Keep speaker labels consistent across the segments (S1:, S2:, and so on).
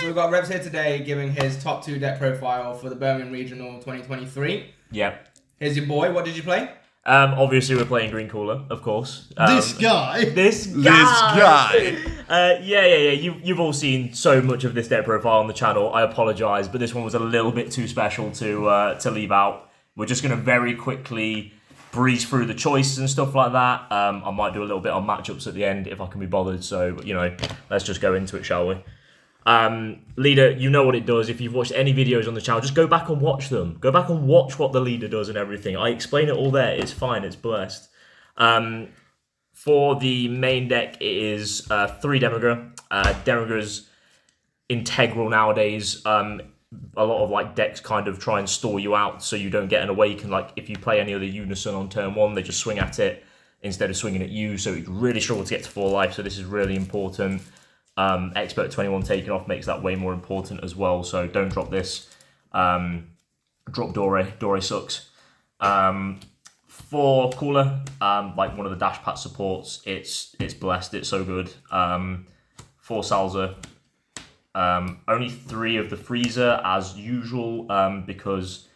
S1: So we've got Revs here today giving his top 2 deck profile for the Birmingham Regional 2023.
S2: Yep.
S1: Here's your boy. What did you play?
S2: Obviously we're playing Green Cooler, of course.
S3: This guy.
S2: You've all seen so much of this deck profile on the channel. I apologise, but this one was a little bit too special to leave out. We're just going to very quickly breeze through the choices and stuff like that. I might do a little bit on matchups at the end if I can be bothered. So, let's just go into it, shall we? Leader, you know what it does. If you've watched any videos on the channel, just go back and watch them. Go back and watch what the leader does and everything. I explain it all there. It's fine. It's blessed. For the main deck, it is 3 Demigra. Demigra's integral nowadays. A lot of decks kind of try and stall you out so you don't get an awaken. If you play any other unison on turn 1, they just swing at it instead of swinging at you. So you really struggle to get to 4 life. So this is really important. Expert 21 taking off makes that way more important as well. So don't drop this. Drop Dore. Dore sucks. For Cooler, one of the dash pat supports, it's blessed. It's so good. For Salza. Only 3 of the freezer as usual, because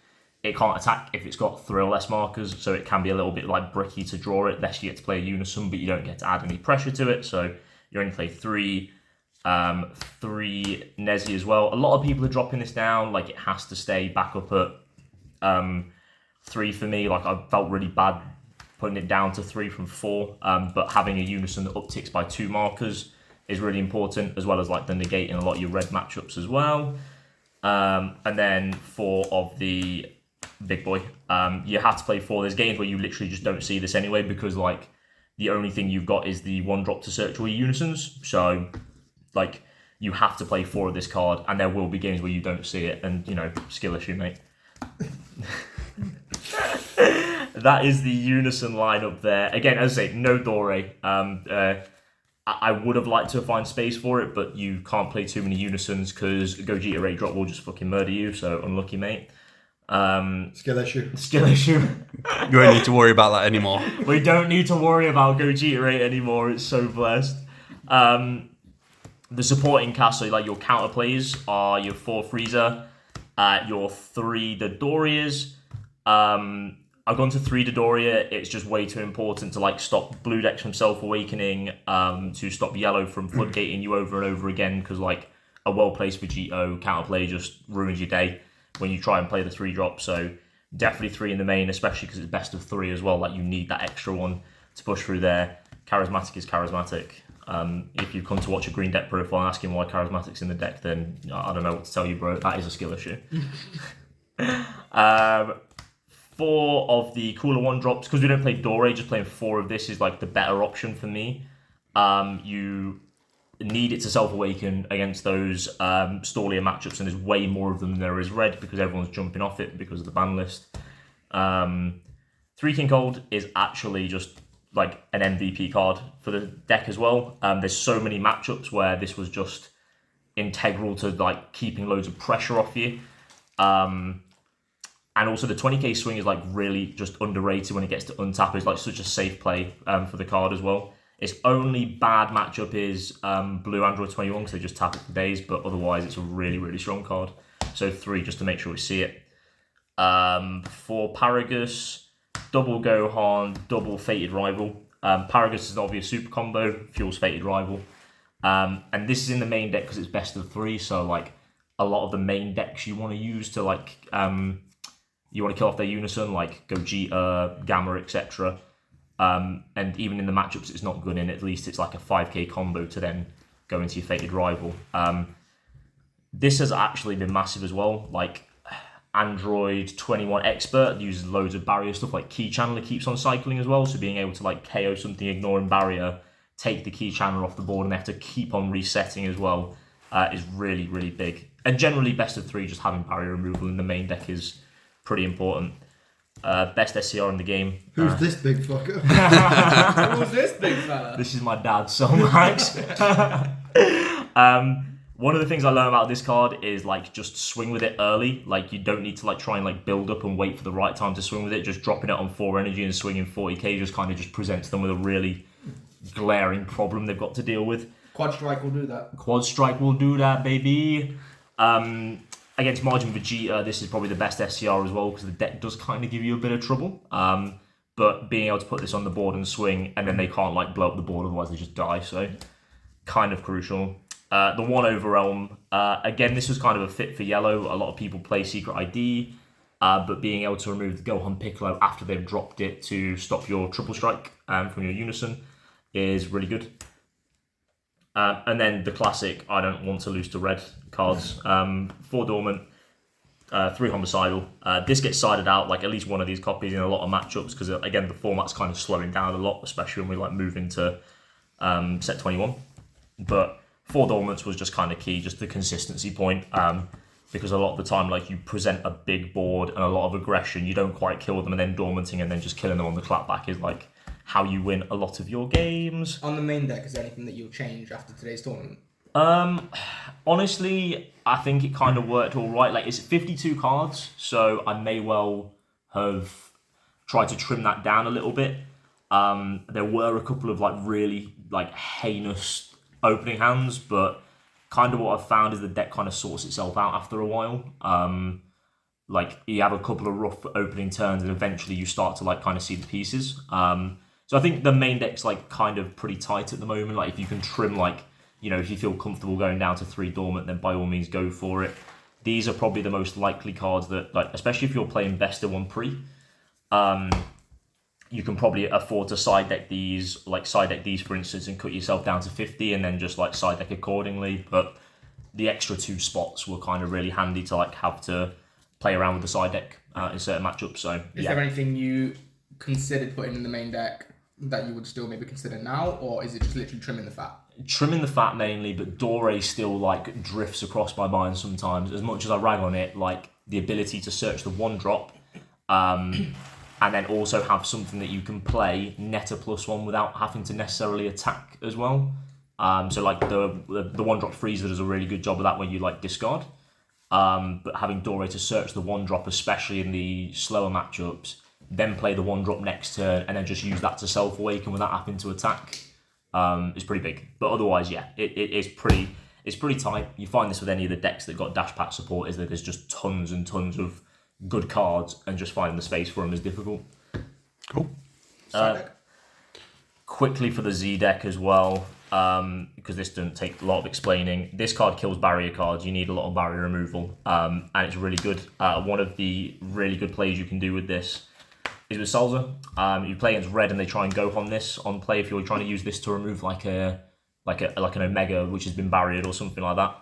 S2: it can't attack if it's got 3 or less markers, so it can be a little bit bricky to draw it, lest you get to play a unison, but you don't get to add any pressure to it, so you only play 3. 3 Nezi as well. A lot of people are dropping this down, it has to stay back up at 3 for me. I felt really bad putting it down to 3 from 4, but having a unison that upticks by 2 markers is really important, as well as the negate in a lot of your red matchups as well. And then 4 of the big boy. You have to play 4. There's games where you literally just don't see this anyway, because the only thing you've got is the 1 drop to search all your unisons. So you have to play 4 of this card, and there will be games where you don't see it, and skill issue, mate. That is the unison line up there. Again, as I say, no Dore. I would have liked to find space for it, but you can't play too many unisons because Gogeta Ray Drop will just fucking murder you, so unlucky, mate.
S3: Skill issue.
S2: Skill issue.
S4: You won't need to worry about that anymore.
S2: We don't need to worry about Gogeta Ray anymore, it's so blessed. The supporting cast, so your counter plays are your 4 Freezer, your 3 Dodorias. I've gone to 3 Dodoria. It's just way too important to stop blue decks from self-awakening, to stop yellow from floodgating you over and over again, because a well-placed Vegito counterplay just ruins your day when you try and play the 3 drop. So definitely 3 in the main, especially because it's best of 3 as well. You need that extra one to push through there. Charismatic is charismatic. If you've come to watch a green deck profile and asking why charismatic's in the deck, then I don't know what to tell you, bro. That is a skill issue. 4 of the Cooler 1 drops, because we don't play Dore, just playing 4 of this is the better option for me. You need it to self-awaken against those Stallier matchups, and there's way more of them than there is red, because everyone's jumping off it because of the ban list. 3 King Cold is actually just an MVP card for the deck as well. There's so many matchups where this was just integral to keeping loads of pressure off you. And also the 20k swing is really just underrated when it gets to untap. It's such a safe play for the card as well. Its only bad matchup is blue Android 21, because they just tap it for days, but otherwise it's a really, really strong card. So 3 just to make sure we see it. For Paragus, double Gohan, double Fated Rival. Paragus is an obvious super combo, fuels Fated Rival. And this is in the main deck because it's best of 3, so a lot of the main decks you want to use to you want to kill off their unison, Gogeta, Gamma, etc. And even in the matchups it's not good in, at least it's a 5k combo to then go into your Fated Rival. This has actually been massive as well. Android 21 Expert uses loads of barrier stuff, Key Channeler keeps on cycling as well, so being able to KO something, ignoring barrier, take the Key Channeler off the board, and they have to keep on resetting as well, is really, really big. And generally best of 3, just having barrier removal in the main deck is pretty important. Best SCR in the game.
S3: Who's this big fucker?
S1: Who's this big fella?
S2: This is my dad, so Max. One of the things I learned about this card is just swing with it early. You don't need to try and build up and wait for the right time to swing with it. Just dropping it on 4 energy and swinging 40k just presents them with a really glaring problem they've got to deal with.
S1: Quad Strike will do that.
S2: Quad Strike will do that, baby. Against Margin Vegeta, this is probably the best SCR as well because the deck does kind of give you a bit of trouble. But being able to put this on the board and swing, and then they can't like blow up the board, otherwise they just die. So kind of crucial. The one Overwhelm, again, this was kind of a fit for yellow. A lot of people play Secret ID, but being able to remove the Gohan Piccolo after they've dropped it to stop your triple strike from your Unison is really good. And then the classic, I don't want to lose to red cards. 4 Dormant, 3 Homicidal. This gets sided out, like at least one of these copies in a lot of matchups, because again, the format's kind of slowing down a lot, especially when we like move into set 21. But 4 Dormants was just kind of key, just the consistency point. Because a lot of the time, like you present a big board and a lot of aggression, you don't quite kill them, and then dormanting and then just killing them on the clapback is like how you win a lot of your games.
S1: On the main deck, is there anything that you'll change after today's tournament?
S2: Honestly, I think it kind of worked all right. Like, it's 52 cards, so I may well have tried to trim that down a little bit. There were a couple of like really like heinous opening hands, but kind of what I've found is the deck kind of sorts itself out after a while. Like you have a couple of rough opening turns, and eventually you start to like kind of see the pieces. So I think the main deck's like kind of pretty tight at the moment. Like if you can trim like, you know, if you feel comfortable going down to 3 Dormant, then by all means go for it. These are probably the most likely cards that, like, especially if you're playing best of 1 pre, you can probably afford to side deck these for instance, and cut yourself down to 50, and then just like side deck accordingly. But the extra 2 spots were kind of really handy to like have to play around with the side deck in certain matchups. So
S1: is there anything you considered putting in the main deck that you would still maybe consider now, or is it just literally trimming the fat?
S2: Trimming the fat mainly, but Dore still like drifts across my mind sometimes. As much as I rag on it, like the ability to search the 1-drop, and then also have something that you can play net a +1 without having to necessarily attack as well. So like the 1-drop freezer does a really good job of that when you like discard. But having Dore to search the 1-drop, especially in the slower matchups, then play the 1-drop next turn, and then just use that to self-awaken without having to attack, is pretty big. But otherwise, yeah, it's pretty tight. You find this with any of the decks that got dash pack support, is that there's just tons and tons of good cards, and just finding the space for them is difficult.
S4: Cool.
S2: Quickly for the Z deck as well, because this doesn't take a lot of explaining. This card kills barrier cards. You need a lot of barrier removal, and it's really good. One of the really good plays you can do with this is with Salza. You play against red and they try and go on this on play. If you're trying to use this to remove like an Omega which has been barriered or something like that,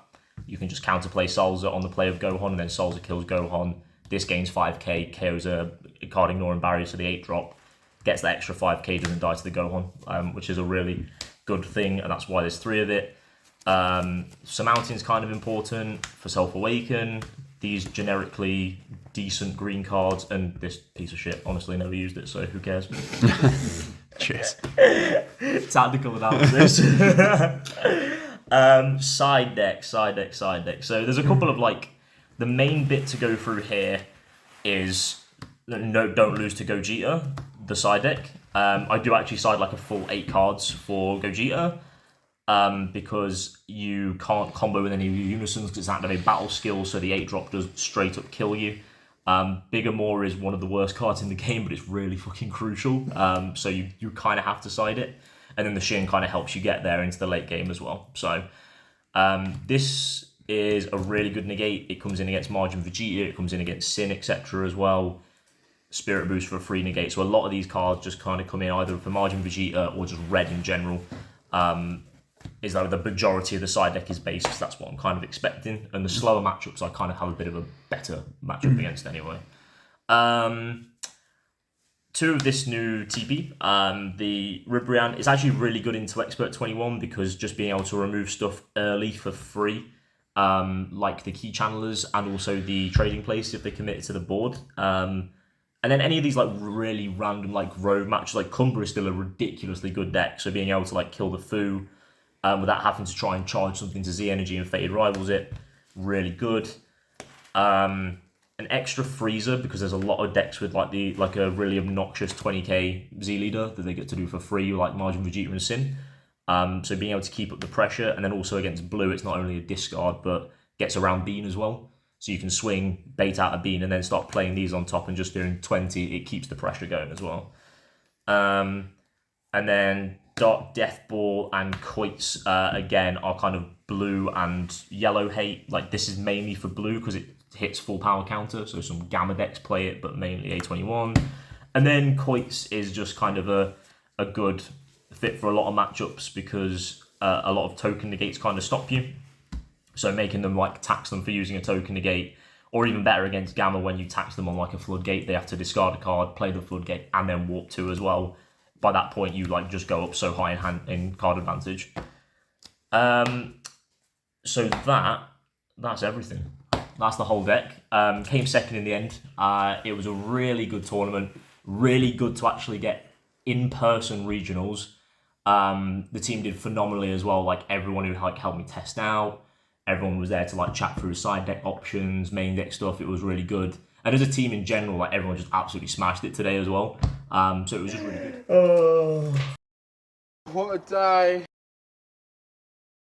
S2: you can just counterplay Salza on the play of Gohan, and then Salza kills Gohan. This gains 5k, KOs a card ignoring barriers to the 8-drop, gets that extra 5k, doesn't die to the Gohan, which is a really good thing, and that's why there's 3 of it. Surmounting's kind of important for Self-Awaken. These generically decent green cards, and this piece of shit honestly never used it, so who cares?
S4: Cheers.
S2: Tactical analysis. Side deck. So there's a couple of like, the main bit to go through here is don't lose to Gogeta, the side deck. I do actually side like a full 8 cards for Gogeta, because you can't combo with any of your Unisons because it's not a battle skill, so the 8-drop does straight up kill you. Bigger More is one of the worst cards in the game, but it's really fucking crucial. So you kind of have to side it. And then the Shin kind of helps you get there into the late game as well. So this is a really good negate. It comes in against Margin Vegeta, it comes in against Sin, etc. as well. Spirit Boost for a free negate. So a lot of these cards just kind of come in either for Margin Vegeta or just red in general. Is that the majority of the side deck is base, because that's what I'm kind of expecting. And the slower matchups I kind of have a bit of a better matchup against anyway. 2 of this new TP, the Ribrian is actually really good into Expert 21 because just being able to remove stuff early for free, like the key channelers and also the trading place if they commit to the board. And then any of these like really random like road matches, like Cumbra is still a ridiculously good deck, so being able to like kill the Fu without having to try and charge something to Z Energy and Fated Rivals it, really good. An extra freezer because there's a lot of decks with like a really obnoxious 20k Z leader that they get to do for free, like Margin Vegeta and Sin. So being able to keep up the pressure, and then also against blue, it's not only a discard, but gets around bean as well. So you can swing, bait out a bean, and then start playing these on top and just doing 20. It keeps the pressure going as well. And then Dark Death Ball and Quoits, again, are kind of blue and yellow hate. Like, this is mainly for blue because it hits full power counter, so some Gamma decks play it, but mainly A21. And then Quoits is just kind of a good fit for a lot of matchups because a lot of token negates kind of stop you. So making them like tax them for using a token negate, or even better against Gamma, when you tax them on like a floodgate, they have to discard a card, play the floodgate, and then warp 2 as well. By that point, you like just go up so high in card advantage. So that's everything. That's the whole deck. Came second in the end. It was a really good tournament. Really good to actually get in-person regionals. The team did phenomenally as well. Like, everyone who like helped me test out, everyone was there to like chat through side deck options, main deck stuff. It was really good. And as a team in general, like, everyone just absolutely smashed it today as well. So it was just really good.
S5: What a day.